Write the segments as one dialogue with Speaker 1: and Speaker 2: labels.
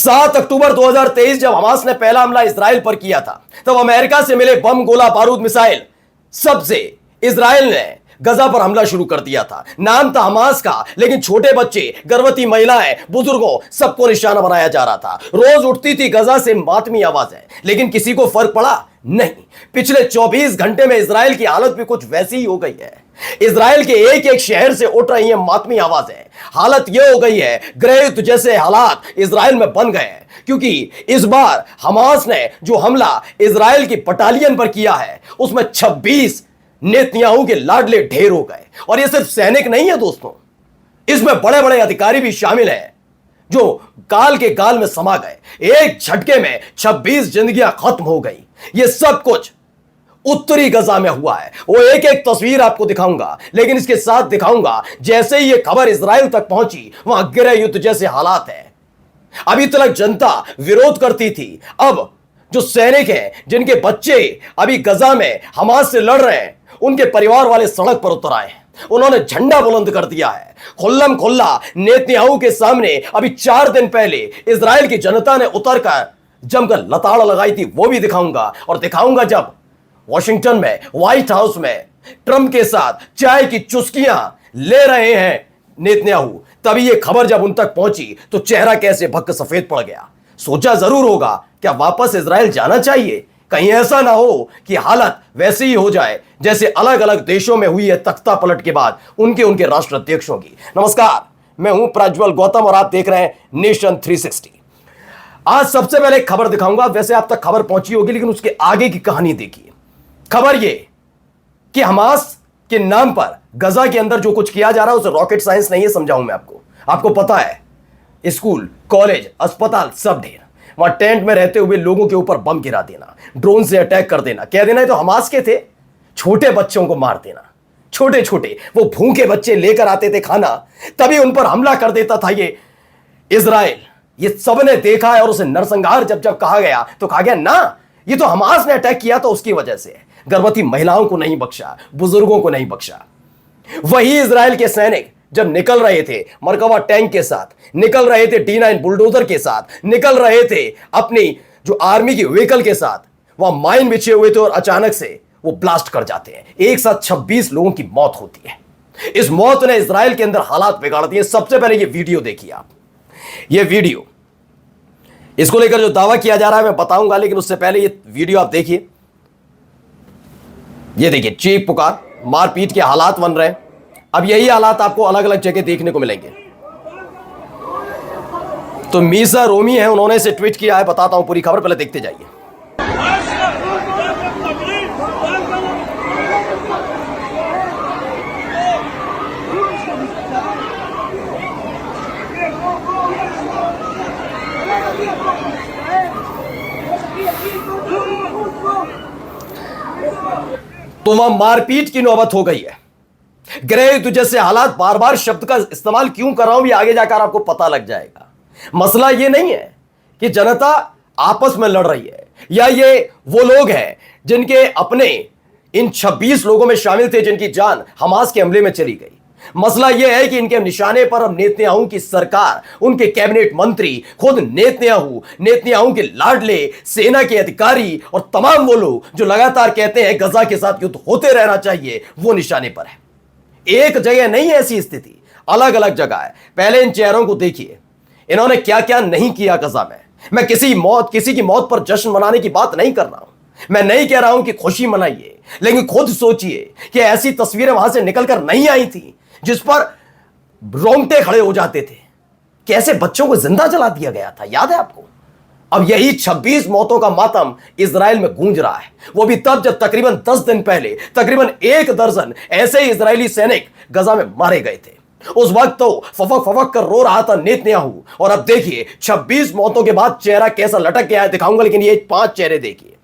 Speaker 1: 7 अक्टूबर 2023 जब हमास ने पहला हमला इजराइल पर किया था, तब अमेरिका से मिले बम, गोला बारूद, मिसाइल सबसे इजराइल ने गजा पर हमला शुरू कर दिया था। नाम था हमास का, लेकिन छोटे बच्चे, गर्भवती महिलाएं, बुजुर्गों सबको निशाना बनाया जा रहा था। रोज उठती थी गजा से मातमी आवाजें, लेकिन किसी को फर्क पड़ा नहीं। पिछले 24 घंटे में इजराइल की हालत भी कुछ वैसी ही हो गई है। इजराइल के एक एक शहर से उठ रही हैं मातमी आवाजें। हालत यह हो गई है, गृह युद्ध जैसे हालात इजराइल में बन गए हैं, क्योंकि इस बार हमास ने जो हमला इजराइल की बटालियन पर किया है, उसमें 26 नेतन्याहू के लाडले ढेर हो गए। और यह सिर्फ सैनिक नहीं है दोस्तों, इसमें बड़े बड़े अधिकारी भी शामिल हैं जो काल के काल में समा गए। एक झटके में 26 जिंदगियां खत्म हो गई। यह सब कुछ उत्तरी गजा में हुआ है। वो एक एक तस्वीर आपको दिखाऊंगा, लेकिन इसके साथ दिखाऊंगा जैसे ही यह खबर इजराइल तक पहुंची, वहां गृह युद्ध जैसे हालात हैं। अभी तक जनता विरोध करती थी, अब जो सैनिक हैं, जिनके बच्चे अभी गजा में हमास से लड़ रहे हैं, उनके परिवार वाले सड़क पर उतर आए हैं। उन्होंने झंडा बुलंद कर दिया है। खुल्लम खुल्ला नेतन्याहू के सामने अभी 4 दिन पहले इजराइल की जनता ने उतरकर जमकर लताड़ लगाई थी, वो भी दिखाऊंगा। और दिखाऊंगा जब वॉशिंगटन में, व्हाइट हाउस में ट्रंप के साथ चाय की चुस्कियां ले रहे हैं नेतन्याहू, तभी यह खबर जब उन तक पहुंची तो चेहरा कैसे भक्क सफेद पड़ गया। सोचा जरूर होगा, क्या वापस इजराइल जाना चाहिए? कहीं ऐसा ना हो कि हालत वैसे ही हो जाए जैसे अलग अलग देशों में हुई है तख्ता पलट के बाद उनके राष्ट्राध्यक्षों की। नमस्कार, मैं हूं प्रज्वल गौतम और आप देख रहे हैं नेशन 360। आज सबसे पहले एक खबर दिखाऊंगा। वैसे आप तक खबर पहुंची होगी, लेकिन उसके आगे की कहानी देखिए। खबर यह कि हमास के नाम पर गजा के अंदर जो कुछ किया जा रहा है उसे रॉकेट साइंस नहीं है, समझाऊं मैं आपको पता है, स्कूल, कॉलेज, अस्पताल सब ढेर। वहां टेंट में रहते हुए लोगों के ऊपर बम गिरा देना, ड्रोन से अटैक कर देना, कह देना ये तो हमास के थे। छोटे बच्चों को मार देना, छोटे छोटे वो भूखे बच्चे लेकर आते थे खाना, तभी उन पर हमला कर देता था ये इजराइल। ये सबने देखा है और उसे नरसंहार जब कहा गया तो कहा गया ना, ये तो हमास ने अटैक किया तो उसकी वजह से। गर्भवती महिलाओं को नहीं बख्शा, बुजुर्गों को नहीं बख्शा। वही इजराइल के सैनिक जब निकल रहे थे मरकवा टैंक के साथ, निकल रहे थे D9 बुलडोजर के साथ, निकल रहे थे अपनी जो आर्मी की व्हीकल के साथ, वहां माइन बिछे हुए थे और अचानक से वो ब्लास्ट कर जाते हैं। एक साथ 26 लोगों की मौत होती है। इस मौत ने इजराइल के अंदर हालात बिगाड़ दिए। सबसे पहले ये वीडियो देखिए आप। ये वीडियो, इसको लेकर जो दावा किया जा रहा है मैं बताऊंगा, लेकिन उससे पहले ये वीडियो आप देखिए। ये देखिए, चीख पुकार, मारपीट के हालात बन रहे हैं। अब यही हालात आपको अलग अलग जगह देखने को मिलेंगे। तो मीसा रोमी है, उन्होंने इसे ट्वीट किया है। बताता हूं पूरी खबर, पहले देखते जाइए। तो वहां मारपीट की नौबत हो गई है। गृह युद्ध जैसे हालात, बार बार शब्द का इस्तेमाल क्यों कर रहा हूं ये आगे जाकर आपको पता लग जाएगा। मसला ये नहीं है कि जनता आपस में लड़ रही है, या ये वो लोग हैं जिनके अपने इन 26 लोगों में शामिल थे जिनकी जान हमास के हमले में चली गई। मसला यह है कि इनके निशाने पर अब नेतन्याहू की सरकार, उनके कैबिनेट मंत्री, खुद नेतन्याहू के लाडले, सेना के अधिकारी और तमाम वो लोग जो लगातार कहते हैं गजा के साथ युद्ध होते रहना चाहिए, वो निशाने पर है। एक जगह नहीं है ऐसी स्थिति, अलग अलग जगह है। पहले इन चेहरों को देखिए, इन्होंने क्या क्या नहीं किया गजा में। मैं किसी की मौत पर जश्न मनाने की बात नहीं कर रहा हूं। मैं नहीं कह रहा हूं कि खुशी मनाइए, लेकिन खुद सोचिए कि ऐसी तस्वीरें वहां से निकलकर नहीं आई थी जिस पर रोंगटे खड़े हो जाते थे। कैसे बच्चों को जिंदा जला दिया गया था, याद है आपको? अब यही 26 मौतों का मातम इजराइल में गूंज रहा है। वो भी तब जब तकरीबन 10 दिन पहले तकरीबन 1 दर्जन ऐसे ही इजरायली सैनिक गजा में मारे गए थे। उस वक्त तो फफक फफक कर रो रहा था नेतन्याहू, और अब देखिए 26 मौतों के बाद चेहरा कैसा लटक गया है, दिखाऊंगा। लेकिन ये 5 चेहरे देखिए।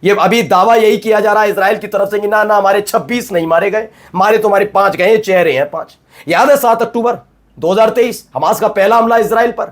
Speaker 1: ये अभी दावा यही किया जा रहा है इजराइल की तरफ से कि ना हमारे 26 नहीं मारे गए, मारे तो हमारे 5 गए, चेहरे हैं 5। याद है 7 अक्टूबर 2023 हमास का पहला हमला इजराइल पर?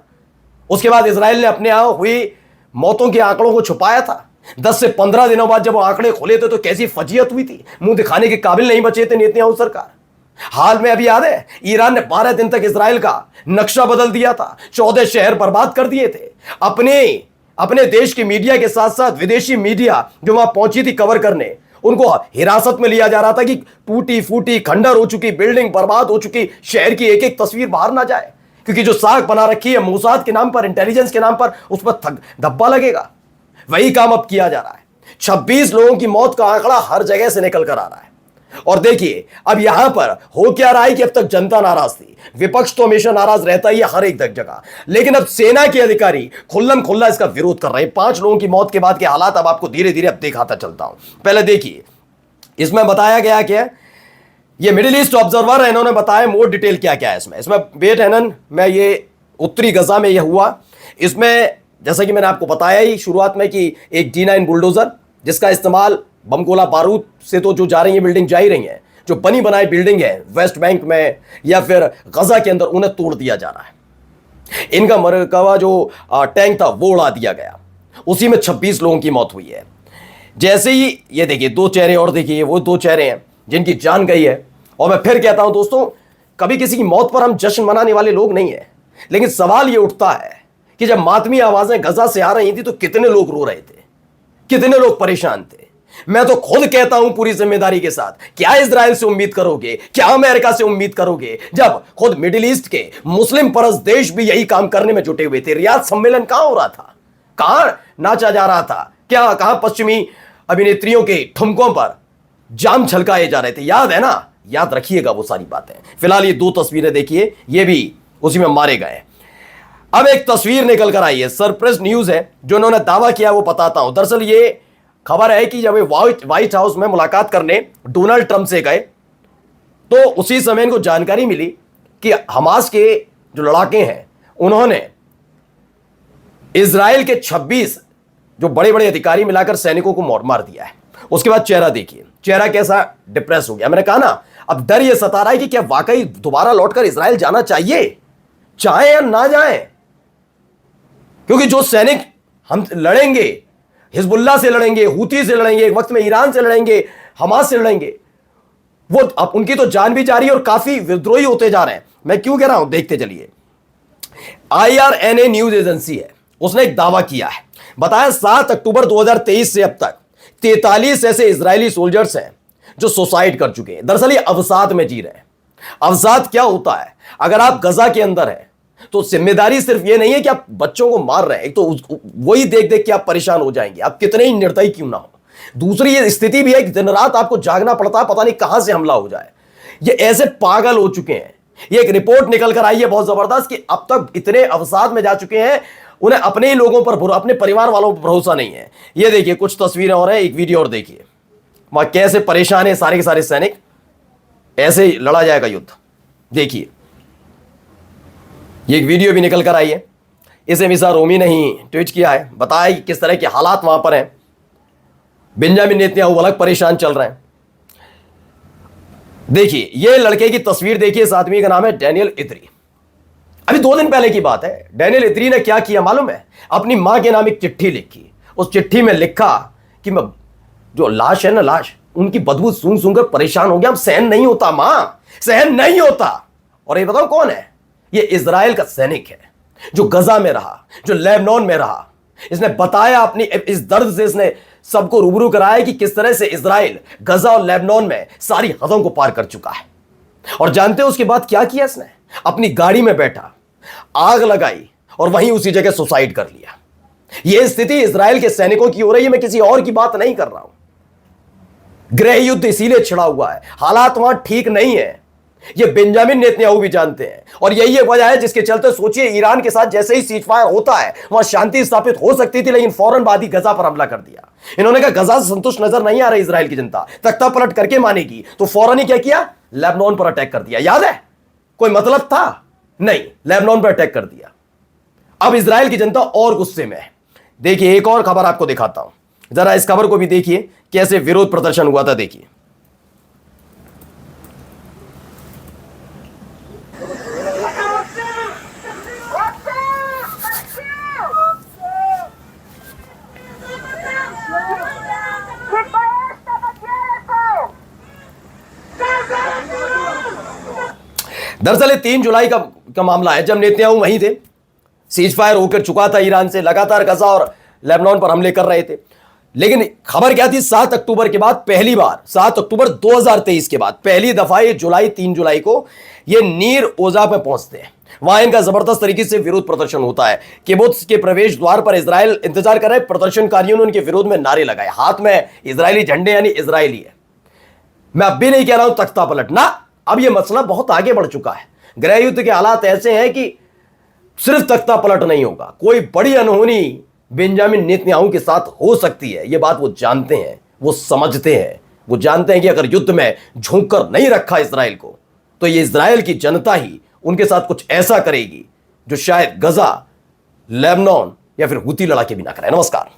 Speaker 1: उसके बाद इजराइल ने अपने यहां हुई मौतों के आंकड़ों को छुपाया था। 10 से 15 दिनों बाद जब वो आंकड़े खुले थे तो कैसी फजीयत हुई थी, मुंह दिखाने के काबिल नहीं बचे थे नेतन्याहू सरकार। हाल में अभी याद है, ईरान ने 12 दिन तक इजराइल का नक्शा बदल दिया था, 14 शहर बर्बाद कर दिए थे। अपने अपने देश की मीडिया के साथ साथ विदेशी मीडिया जो वहां पहुंची थी कवर करने, उनको हिरासत में लिया जा रहा था कि टूटी फूटी खंडर हो चुकी बिल्डिंग, बर्बाद हो चुकी शहर की एक एक तस्वीर बाहर ना जाए, क्योंकि जो साख बना रखी है मोसाद के नाम पर, इंटेलिजेंस के नाम पर, उस पर धब्बा लगेगा। वही काम अब किया जा रहा है। 26 लोगों की मौत का आंकड़ा हर जगह से निकल कर आ रहा है। और देखिए अब यहां पर हो क्या रहा है कि अब तक जनता नाराज थी, विपक्ष तो हमेशा नाराज रहता ही है हर एक जगह, लेकिन अब सेना के अधिकारी खुल्लम खुल्ला इसका विरोध कर रहे हैं। 5 लोगों की मौत के बाद के हालात अब आपको धीरे धीरे अब दिखाता चलता हूं। पहले देखिए इसमें बताया गया क्या, ये मिडिल ईस्ट ऑब्जर्वर है, इन्होंने बताया मोर डिटेल क्या क्या है इसमें वेट हैनन में, ये उत्तरी गजा में यह हुआ। इसमें जैसा कि मैंने आपको बताया ही शुरुआत में कि एक D9 बुलडोजर जिसका इस्तेमाल बम गोला बारूद से तो जो जा रही है बिल्डिंग जा ही रही है, जो बनी बनाई बिल्डिंग है वेस्ट बैंक में या फिर गजा के अंदर, उन्हें तोड़ दिया जा रहा है। इनका मरकवा जो टैंक था वो उड़ा दिया गया, उसी में 26 लोगों की मौत हुई है। जैसे ही ये देखिए 2 चेहरे और देखिए, वो 2 चेहरे हैं जिनकी जान गई है। और मैं फिर कहता हूं दोस्तों, कभी किसी की मौत पर हम जश्न मनाने वाले लोग नहीं है, लेकिन सवाल ये उठता है कि जब मातमी आवाजें गजा से आ रही थी तो कितने लोग रो रहे थे, कितने लोग परेशान थे। मैं तो खुद कहता हूं पूरी जिम्मेदारी के साथ, क्या इजराइल से उम्मीद करोगे, क्या अमेरिका से उम्मीद करोगे, जब खुद मिडिल ईस्ट के मुस्लिम परस्त देश भी यही काम करने में जुटे हुए थे। रियाद सम्मेलन कहां हो रहा था, कहां नाचा जा रहा था, क्या कहां पश्चिमी अभिनेत्रियों के ठुमकों पर जाम छलकाए जा रहे थे, याद है ना, याद रखिएगा वो सारी बातें। फिलहाल ये 2 तस्वीरें देखिए, ये भी उसी में मारे गए। अब एक तस्वीर निकल कर आई है, सरप्राइज न्यूज है, जो उन्होंने दावा किया वो बताता हूं। दरअसल ये खबर है कि जब वे व्हाइट हाउस में मुलाकात करने डोनाल्ड ट्रंप से गए तो उसी समय इनको जानकारी मिली कि हमास के जो लड़ाके हैं उन्होंने इजराइल के 26 जो बड़े बड़े अधिकारी मिलाकर सैनिकों को मार दिया है। उसके बाद चेहरा देखिए, चेहरा कैसा डिप्रेस हो गया। मैंने कहा ना, अब डर यह सता रहा है कि क्या वाकई दोबारा लौटकर इजराइल जाना चाहिए, चाहे या ना जाए, क्योंकि जो सैनिक हम लड़ेंगे, हिजबुल्लाह से लड़ेंगे, हूती से लड़ेंगे, एक वक्त में ईरान से लड़ेंगे, हमास से लड़ेंगे, वो अब उनकी तो जान भी जा रही है और काफी विद्रोही होते जा रहे हैं। मैं क्यों कह रहा हूं, देखते चलिए। IRNA न्यूज एजेंसी है, उसने एक दावा किया है, बताया 7 अक्टूबर 2023 से अब तक 43 ऐसे इजरायली सोल्जर्स हैं जो सुसाइड कर चुके हैं। दरअसल ये अवसाद में जी रहे हैं। अवसाद क्या होता है, अगर आप गजा के अंदर हैं तो जिम्मेदारी सिर्फ ये नहीं है कि आप बच्चों को मार रहे हैं, एक तो वही देख देख के आप परेशान हो जाएंगे, आप कितने ही निर्दयी क्यों ना हो। दूसरी ये स्थिति भी है कि दिन रात आपको जागना पड़ता है, पता नहीं कहां से हमला हो जाए। ये ऐसे पागल हो चुके हैं। ये एक रिपोर्ट निकल कर आई है बहुत जबरदस्त कि अब तक इतने अवसाद में जा चुके हैं, उन्हें अपने ही लोगों पर, अपने परिवार वालों पर भरोसा नहीं है। ये देखिए कुछ तस्वीरें और है, एक वीडियो और देखिए, वहां कैसे परेशान है सारे के सारे सैनिक। ऐसे ही लड़ा जाएगा युद्ध। देखिए ये एक वीडियो भी निकल कर आई है, इसे मिसा रोमी ने ही ट्वीट किया है, बताया कि किस तरह के हालात वहां पर हैं। बेंजामिन नेतन्याहू अलग परेशान चल रहे हैं। देखिए ये लड़के की तस्वीर देखिए, इस आदमी का नाम है डैनियल इतरी। अभी 2 दिन पहले की बात है। डैनियल इतरी ने क्या किया मालूम है, अपनी मां के नाम एक चिट्ठी लिखी। उस चिट्ठी में लिखा कि मैं जो लाश है ना, लाश उनकी बदबू सूंघ सूंघ कर परेशान हो गया, अब सहन नहीं होता मां, सहन नहीं होता। और ये बताओ कौन है, ये इजराइल का सैनिक है जो गजा में रहा, जो लेबनान में रहा। इसने बताया अपनी इस दर्द से, इसने सबको रूबरू कराया कि किस तरह से इजराइल गजा और लेबनान में सारी हदों को पार कर चुका है। और जानते हो उसके बाद क्या किया इसने, अपनी गाड़ी में बैठा, आग लगाई और वहीं उसी जगह सुसाइड कर लिया। यह स्थिति इजराइल के सैनिकों की हो रही है, मैं किसी और की बात नहीं कर रहा हूं। गृह युद्ध इसीलिए छिड़ा हुआ है, हालात वहां ठीक नहीं है, ये बेंजामिन नेतन्याहू भी जानते हैं। और यही एक वजह है जिसके चलते सोचिए ईरान के साथ जैसे ही सीजफायर होता है वहां शांति स्थापित हो सकती थी, लेकिन फौरन बाद ही गजा पर हमला कर दिया। इन्होंने कहा गजा से संतुष्ट नजर नहीं आ रही इजराइल की जनता, तख्ता पलट करके मानेगी, तो फौरन ही क्या किया, लेबनान पर अटैक कर दिया। याद है, कोई मतलब था नहीं, लेबनान पर अटैक कर दिया। अब इजराइल की जनता और गुस्से में है। देखिए एक और खबर आपको दिखाता हूं, जरा इस खबर को भी देखिए कैसे विरोध प्रदर्शन हुआ था। देखिए दरअसल ये 3 जुलाई का मामला है, जब नेतन्याहू वहीं थे, सीज फायर होकर चुका था ईरान से, लगातार गजा और लेबनान पर हमले कर रहे थे। लेकिन खबर क्या थी, 7 अक्टूबर के बाद पहली बार, 7 अक्टूबर 2023 के बाद पहली दफा ये 3 जुलाई को ये नीर ओजा पे पहुंचते हैं। वहां इनका जबरदस्त तरीके से विरोध प्रदर्शन होता है। किबुत्ज के प्रवेश द्वार पर इजराइल इंतजार कर रहे, प्रदर्शनकारियों ने उनके विरोध में नारे लगाए, हाथ में इजरायली झंडे, यानी इजरायली है। मैं अब भी नहीं कह रहा हूं तख्ता पलटना, अब यह मसला बहुत आगे बढ़ चुका है। गृह युद्ध के हालात ऐसे हैं कि सिर्फ तख्ता पलट नहीं होगा, कोई बड़ी अनहोनी बेंजामिन नेतन्याहू के साथ हो सकती है। यह बात वो जानते हैं, वो समझते हैं, वो जानते हैं कि अगर युद्ध में झोंक कर नहीं रखा इजराइल को, तो ये इजराइल की जनता ही उनके साथ कुछ ऐसा करेगी जो शायद गजा, लेबनान या फिर हुती लड़ाके भी ना कराए। नमस्कार।